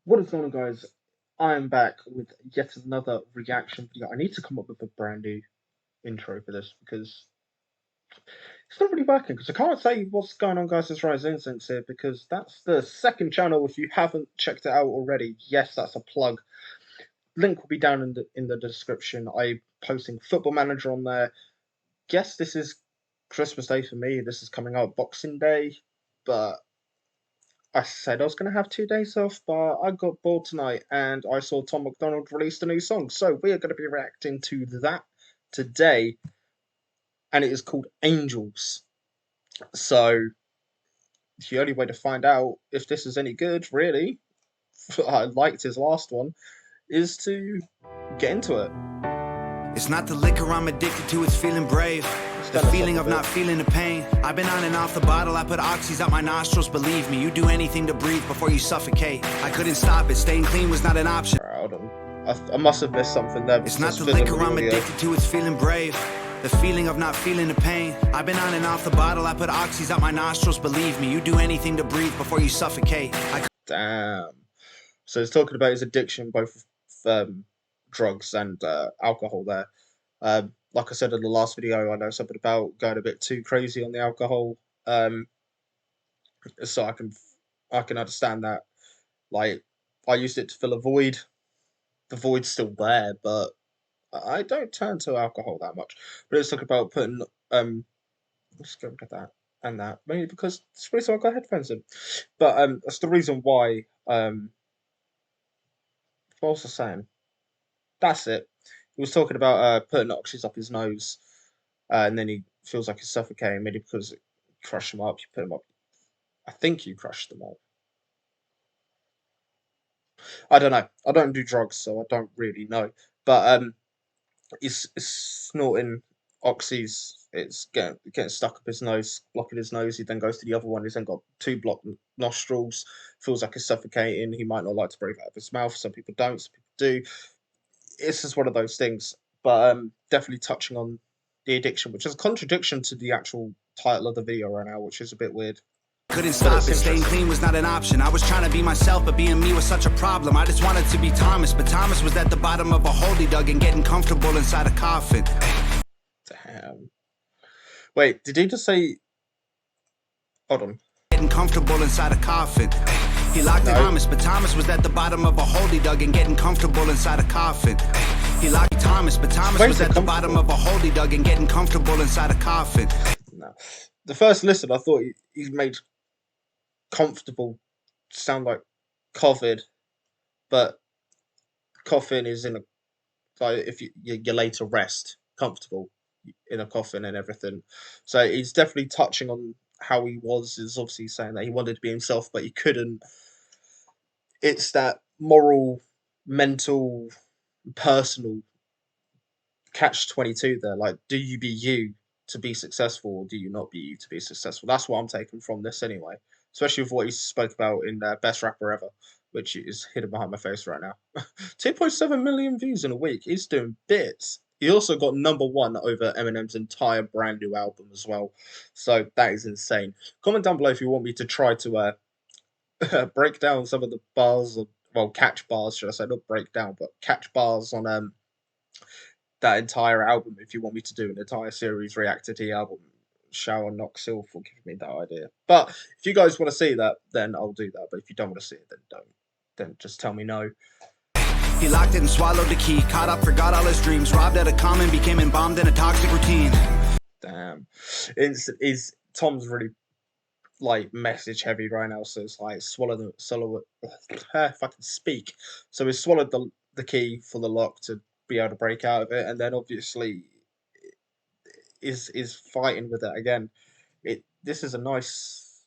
What is going on, guys? I am back with yet another reaction video. I need to come up with a brand new intro for this because it's not really working. Because I can't say what's going on, guys. It's Rise Incense here because that's the second channel. If you haven't checked it out already, yes, that's a plug. Link will be down in the description. I'm posting Football Manager on there. Yes, this is Christmas Day for me. This is coming out Boxing Day, but I said I was going to have 2 days off, but I got bored tonight and I saw Tom Macdonald released a new song. So we are going to be reacting to that today, and it is called Angels. So the only way to find out if this is any good, really, I liked his last one, is to get into it. It's not the liquor I'm addicted to, it's feeling brave. The feeling of not feeling the pain. I've been on and off the bottle, I put oxys out my nostrils. Believe me, you do anything to breathe before you suffocate. I couldn't stop it, staying clean was not an option. Hold on, I must have missed something there. It's not the liquor I'm addicted to, it's feeling brave. The feeling of not feeling the pain. I've been on and off the bottle, I put oxys out my nostrils. Believe me, you do anything to breathe before you suffocate. Damn. So he's talking about his addiction, both drugs and alcohol there. Like I said in the last video, I know something about going a bit too crazy on the alcohol. So I can understand that. Like, I used it to fill a void. The void's still there, but I don't turn to alcohol that much. But it's talking about putting let's go look at that and that. Maybe because it's the reason I got headphones in. But that's the reason why what was I saying? That's it. He was talking about putting oxys up his nose, and then he feels like he's suffocating, maybe because it crushed him up. You put him up. I think you crushed them up. I don't know. I don't do drugs, so I don't really know. But he's snorting oxys. It's getting stuck up his nose, blocking his nose. He then goes to the other one. He's then got 2 blocked nostrils. Feels like he's suffocating. He might not like to breathe out of his mouth. Some people don't. Some people do. It's just one of those things, but definitely touching on the addiction, which is a contradiction to the actual title of the video right now, which is a bit weird. Couldn't stop it, staying clean was not an option. I was trying to be myself, but being me was such a problem. I just wanted to be Thomas, but Thomas was at the bottom of a hole he dug and getting comfortable inside a coffin. Damn. Wait, did he just say... Hold on. Getting comfortable inside a coffin. He locked Thomas, but Thomas was at the bottom of a hole he dug and getting comfortable inside a coffin. He locked Thomas, but Thomas was at the bottom of a hole he dug and getting comfortable inside a coffin. No. The first listen, I thought he made comfortable sound like COVID, but coffin is in a, like, if you lay to rest, comfortable in a coffin and everything. So he's definitely touching on how he was. Is obviously saying that he wanted to be himself, but he couldn't. It's that moral, mental, personal catch-22 there. Like, do you be you to be successful, or do you not be you to be successful? That's what I'm taking from this anyway, especially with what he spoke about in Best Rapper Ever, which is hidden behind my face right now. 2.7 million views in a week. He's doing bits. He also got #1 over Eminem's entire brand new album as well. So that is insane. Comment down below if you want me to try to break down some of the bars, well, catch bars, should I say, not break down, but catch bars on that entire album. If you want me to do an entire series reacted to the album, Shower Knox Hill for giving me that idea. But if you guys want to see that, then I'll do that. But if you don't want to see it, then don't. Then just tell me no. He locked it and swallowed the key, caught up, forgot all his dreams, robbed at a common, became embalmed in a toxic routine. Damn, Tom's really like message heavy right now, so it's like swallow if I can speak. So he swallowed the key for the lock to be able to break out of it, and then obviously is fighting with it again. This is a nice,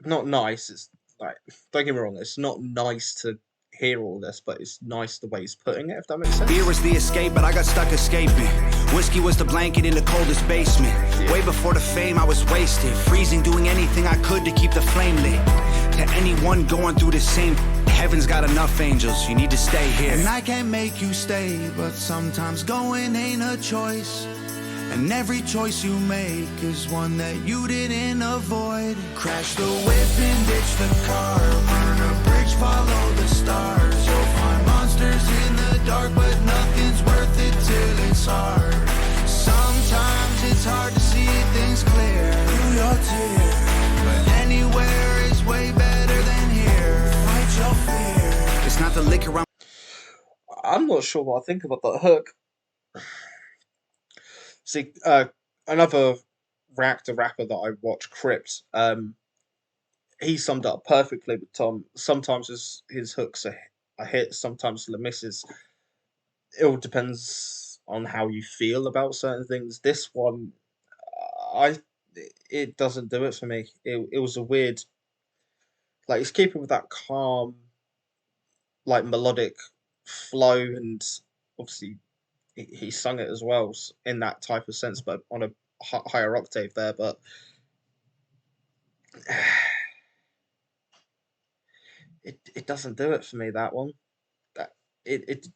not nice. It's like, don't get me wrong, it's not nice to hear all this, but it's nice the way he's putting it, if that makes sense. Beer was the escape, but I got stuck escaping. Whiskey was the blanket in the coldest basement. Yeah. Way before the fame, I was wasted, freezing, doing anything I could to keep the flame lit. To anyone going through the same, heaven's got enough angels, you need to stay here. And I can't make you stay, but sometimes going ain't a choice. And every choice you make is one that you didn't avoid. Crash the whip and ditch the car, burn a bridge, follow the the liquor, I'm not sure what I think about that hook. See, another reactor rapper that I watch, Crypt, he summed up perfectly with Tom. Sometimes his hooks are hits, sometimes they're misses. It all depends on how you feel about certain things. This one, I it doesn't do it for me. It was a weird, like it's keeping with that calm, like melodic flow, and obviously he sung it as well in that type of sense, but on a higher octave there. But it doesn't do it for me. That one, that it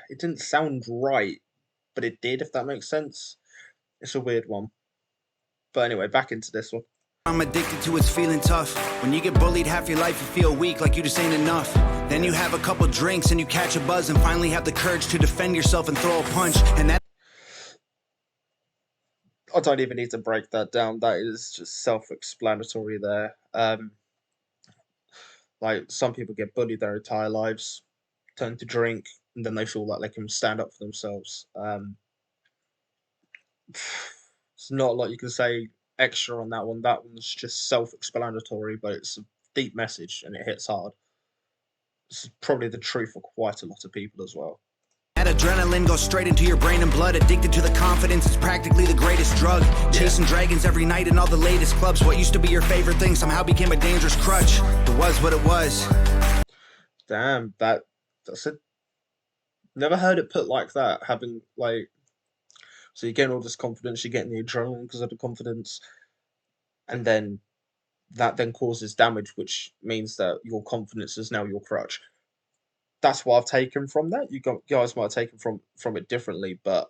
it didn't sound right, but it did. If that makes sense, it's a weird one. But anyway, back into this one. I'm addicted to it's feeling tough. When you get bullied half your life, you feel weak, like you just ain't enough. Then you have a couple drinks and you catch a buzz and finally have the courage to defend yourself and throw a punch. And that I don't even need to break that down. That is just self-explanatory there. Like some people get bullied their entire lives, turn to drink, and then they feel like they can stand up for themselves. It's not a lot you can say extra on that one. That one's just self-explanatory, but it's a deep message and it hits hard. It's probably the truth for quite a lot of people as well. that adrenaline goes straight into your brain and blood. Addicted to the confidence, it's practically the greatest drug. Chasing dragons every night in all the latest clubs. What used to be your favorite thing somehow became a dangerous crutch. It was what it was. Damn, that's it. Never heard it put like that. Having like, so you're getting all this confidence, you're getting the adrenaline because of the confidence, and then that then causes damage, which means that your confidence is now your crutch. That's what I've taken from that. Guys might have taken from it differently, but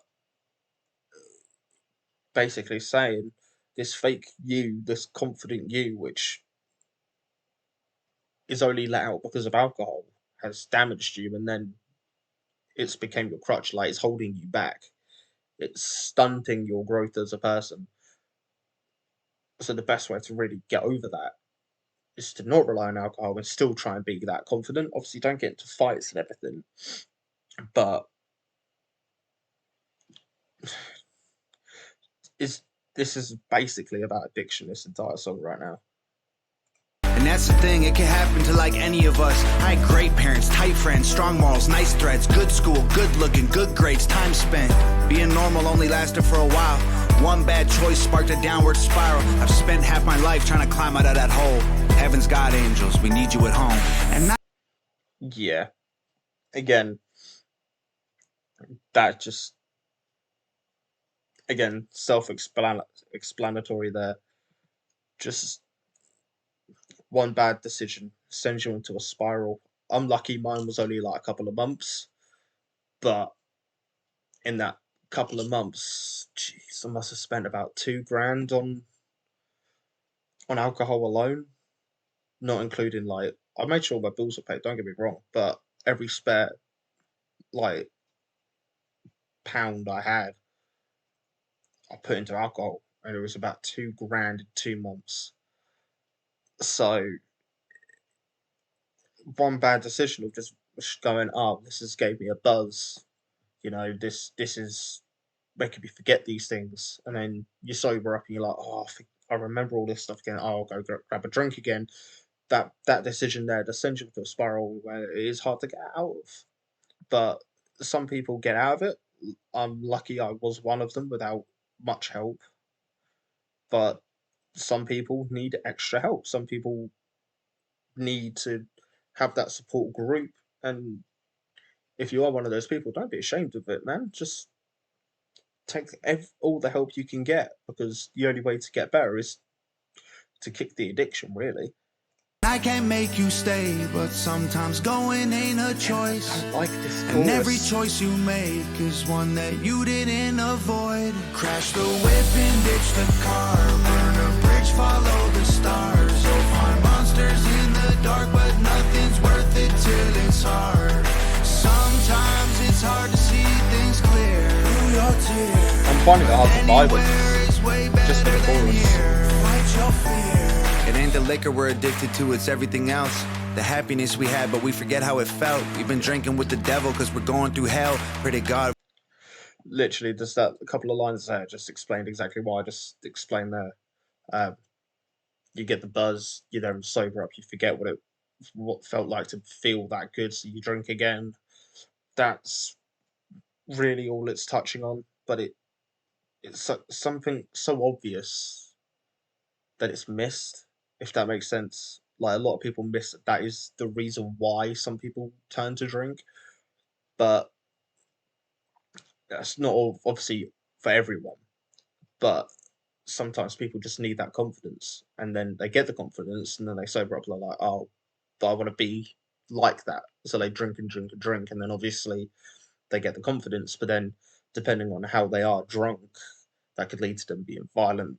basically saying this fake you, this confident you, which is only let out because of alcohol, has damaged you, and then it's became your crutch. Like it's holding you back. It's stunting your growth as a person. So the best way to really get over that is to not rely on alcohol and still try and be that confident. Obviously, don't get into fights and everything, but this is basically about addiction. This entire song right now. And that's the thing, it can happen to like any of us. I had great parents, tight friends, strong morals, nice threads, good school, good looking, good grades, time spent. Being normal only lasted for a while. One bad choice sparked a downward spiral. I've spent half my life trying to climb out of that hole. Heaven's got angels, we need you at home. And not Yeah. Again, that just, again, self-explanatory there. Just one bad decision sends you into a spiral. I'm lucky mine was only like a couple of months, but in that couple of months, jeez, I must have spent about $2,000 on alcohol alone, not including like I made sure my bills were paid. Don't get me wrong, but every spare like pound I had, I put into alcohol, and it was about $2,000 in 2 months. So one bad decision of just going, oh, this has gave me a buzz. You know, this is making me forget these things, and then you sober up and you're like, oh, I remember all this stuff again. Oh, I'll go grab a drink again. That decision there does send you into a spiral where it is hard to get out of. But some people get out of it. I'm lucky I was one of them without much help. But some people need extra help. Some people need to have that support group. And if you are one of those people, don't be ashamed of it, man. Just take all the help you can get, because the only way to get better is to kick the addiction, really. I can't make you stay, but sometimes going ain't a choice. I like this chorus. And every choice you make is one that you didn't avoid. Crash the whip and ditch the car, burn a bridge, follow the stars. You'll find monsters in the dark, but nothing's worth it till it's hard. Sometimes it's hard to see things clear through your tears. I'm finding it hard to vibe with just for the chorus. Fight your fear. It ain't the liquor we're addicted to, it's everything else. The happiness we had, but we forget how it felt. We've been drinking with the devil because we're going through hell. Pray to God. Literally, just that a couple of lines there just explained exactly why I just explained there. Um, you get the buzz, you then sober up, you forget what felt like to feel that good, so you drink again. That's really all it's touching on, but it's something so obvious that it's missed, if that makes sense. Like a lot of people miss that is the reason why some people turn to drink, but that's not obviously for everyone. But sometimes people just need that confidence, and then they get the confidence, and then they sober up. And they're like, "Oh, I want to be like that," so they drink and drink and drink, and then obviously they get the confidence. But then, depending on how they are drunk, that could lead to them being violent,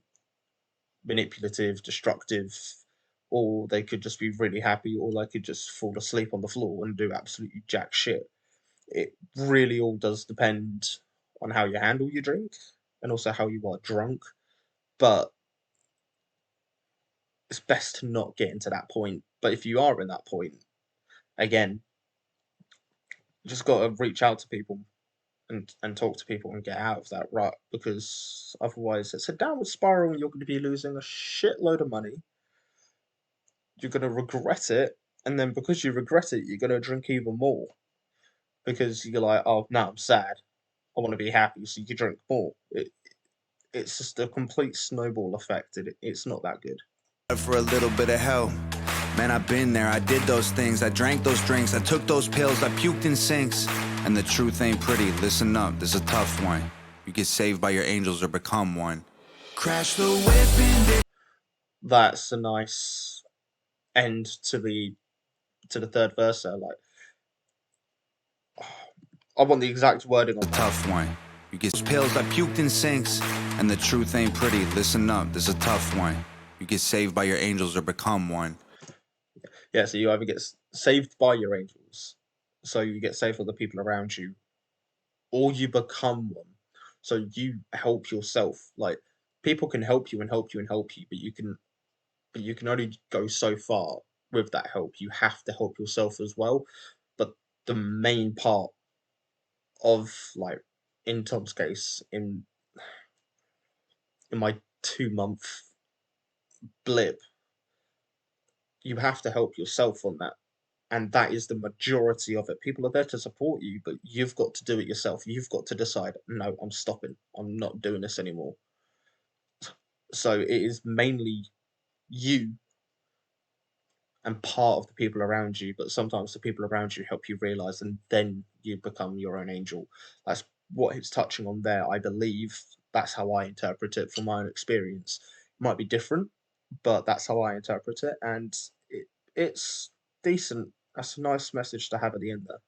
manipulative, destructive, or they could just be really happy, or they could just fall asleep on the floor and do absolutely jack shit. It really all does depend on how you handle your drink and also how you are drunk. But it's best to not get into that point. But if you are in that point, again, you just got to reach out to people and talk to people and get out of that rut, because otherwise it's a downward spiral and you're going to be losing a shitload of money. You're going to regret it, and then because you regret it, you're going to drink even more because you're like, oh, now I'm sad. I want to be happy, so you drink more. It's just a complete snowball effect. It's not that good. For a little bit of hell. Man, I've been there, I did those things, I drank those drinks, I took those pills, I puked in sinks. And the truth ain't pretty, listen up, this is a tough one. You get saved by your angels or become one. Crash the whip in. That's a nice end to the third verse there. Like, I want the exact wording on a tough one. You get pills, I puked in sinks. And the truth ain't pretty, listen up, this is a tough one. You get saved by your angels or become one. Yeah, so you either get saved by your angels, so you get saved by the people around you, or you become one. So you help yourself. Like, people can help you and help you and help you, but you can only go so far with that help. You have to help yourself as well. But the main part of, like, in Tom's case, in my 2 month blip, you have to help yourself on that. And that is the majority of it. People are there to support you, but you've got to do it yourself. You've got to decide, no, I'm stopping. I'm not doing this anymore. So it is mainly you and part of the people around you, but sometimes the people around you help you realize, and then you become your own angel. That's what it's touching on there, I believe. That's how I interpret it from my own experience. It might be different, but that's how I interpret it, and it's decent. That's a nice message to have at the end there.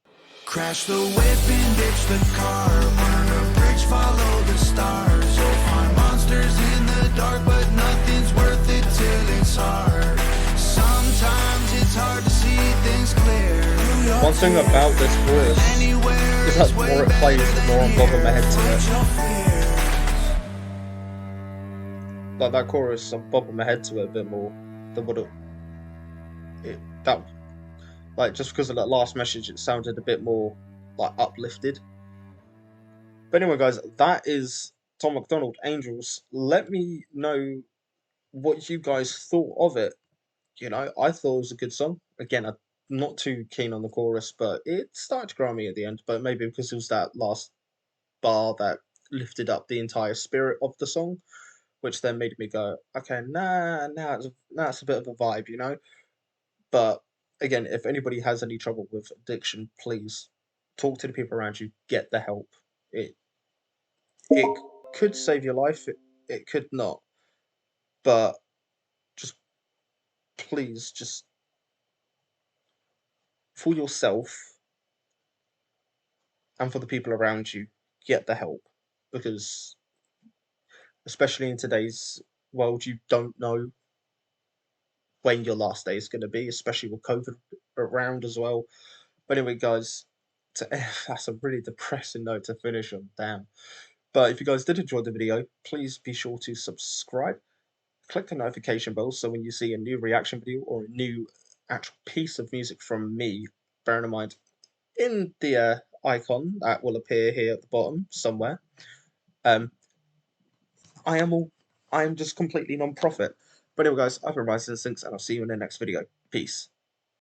Crash the whip and ditch the car. Burn a bridge, follow the stars. You'll find monsters in the dark, but nothing's worth it till it's hard. Sometimes it's hard to see things clear. One thing about this chorus is that the more it plays, the more I'm bobbing my head to it. Like that chorus, I'm bobbing my head to it a bit more than what like, just because of that last message, it sounded a bit more like uplifted. But anyway, guys, that is Tom Macdonald, Angels. Let me know what you guys thought of it. You know, I thought it was a good song. Again, I'm not too keen on the chorus, but it started to grow on me at the end. But maybe because it was that last bar that lifted up the entire spirit of the song, which then made me go, okay, it's a bit of a vibe, you know? But again, if anybody has any trouble with addiction, please talk to the people around you, get the help. It could save your life, it could not. But just please, just for yourself and for the people around you, get the help. Because especially in today's world, you don't know when your last day is going to be, especially with COVID around as well. But anyway, guys, that's a really depressing note to finish on, damn. But if you guys did enjoy the video, please be sure to subscribe, click the notification bell so when you see a new reaction video or a new actual piece of music from me, bearing in mind in the icon that will appear here at the bottom somewhere, um, I am just completely non-profit. But anyway, guys, I've been Rise Instincts, and I'll see you in the next video. Peace.